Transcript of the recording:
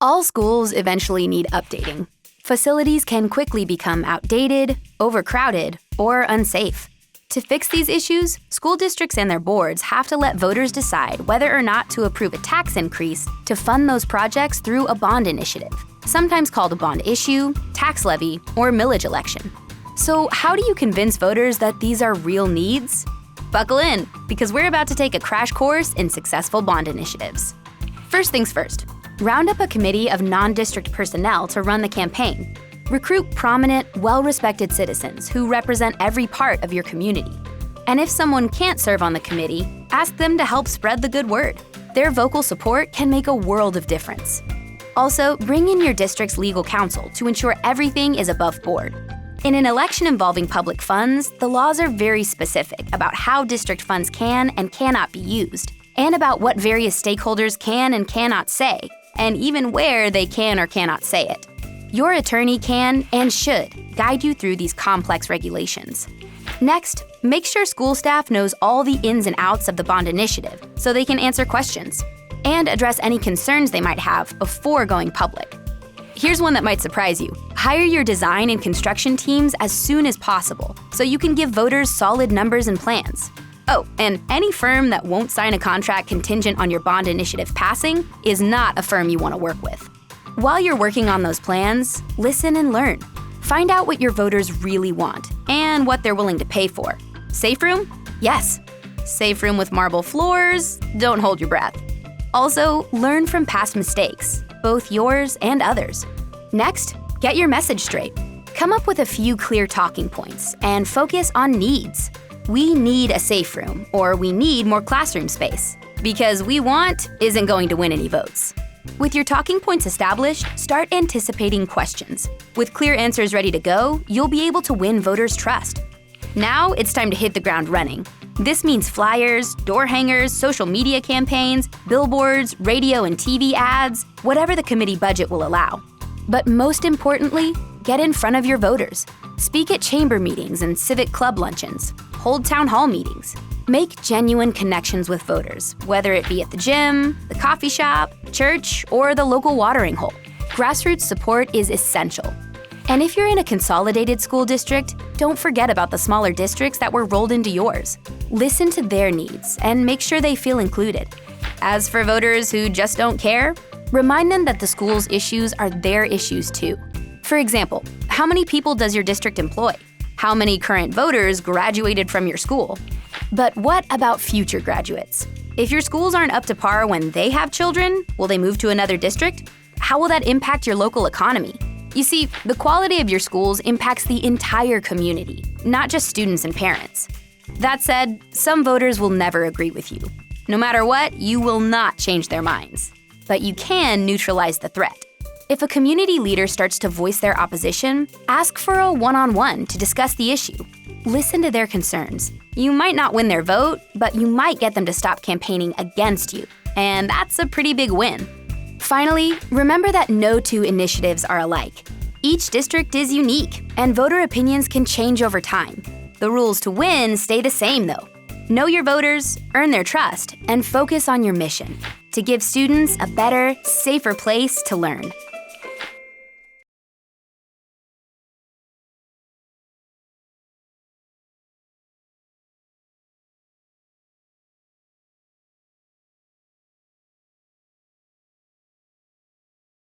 All schools eventually need updating. Facilities can quickly become outdated, overcrowded, or unsafe. To fix these issues, school districts and their boards have to let voters decide whether or not to approve a tax increase to fund those projects through a bond initiative, sometimes called a bond issue, tax levy, or millage election. So how do you convince voters that these are real needs? Buckle in, because we're about to take a crash course in successful bond initiatives. First things first, round up a committee of non-district personnel to run the campaign. Recruit prominent, well-respected citizens who represent every part of your community. And if someone can't serve on the committee, ask them to help spread the good word. Their vocal support can make a world of difference. Also, bring in your district's legal counsel to ensure everything is above board. In an election involving public funds, the laws are very specific about how district funds can and cannot be used, and about what various stakeholders can and cannot say, and even where they can or cannot say it. Your attorney can and should guide you through these complex regulations. Next, make sure school staff knows all the ins and outs of the bond initiative so they can answer questions and address any concerns they might have before going public. Here's one that might surprise you. Hire your design and construction teams as soon as possible so you can give voters solid numbers and plans. Oh, and any firm that won't sign a contract contingent on your bond initiative passing is not a firm you want to work with. While you're working on those plans, listen and learn. Find out what your voters really want and what they're willing to pay for. Safe room? Yes. Safe room with marble floors? Don't hold your breath. Also, learn from past mistakes, both yours and others. Next, get your message straight. Come up with a few clear talking points and focus on needs. We need a safe room, or we need more classroom space, because we want isn't going to win any votes. With your talking points established, start anticipating questions. With clear answers ready to go, you'll be able to win voters' trust. Now it's time to hit the ground running. This means flyers, door hangers, social media campaigns, billboards, radio and TV ads, whatever the committee budget will allow. But most importantly, get in front of your voters. Speak at chamber meetings and civic club luncheons. Hold town hall meetings. Make genuine connections with voters, whether it be at the gym, the coffee shop, church, or the local watering hole. Grassroots support is essential. And if you're in a consolidated school district, don't forget about the smaller districts that were rolled into yours. Listen to their needs and make sure they feel included. As for voters who just don't care, remind them that the school's issues are their issues too. For example, how many people does your district employ? How many current voters graduated from your school? But what about future graduates? If your schools aren't up to par when they have children, will they move to another district? How will that impact your local economy? You see, the quality of your schools impacts the entire community, not just students and parents. That said, some voters will never agree with you. No matter what, you will not change their minds. But you can neutralize the threat. If a community leader starts to voice their opposition, ask for a one-on-one to discuss the issue. Listen to their concerns. You might not win their vote, but you might get them to stop campaigning against you. And that's a pretty big win. Finally, remember that no two initiatives are alike. Each district is unique, and voter opinions can change over time. The rules to win stay the same, though. Know your voters, earn their trust, and focus on your mission to give students a better, safer place to learn.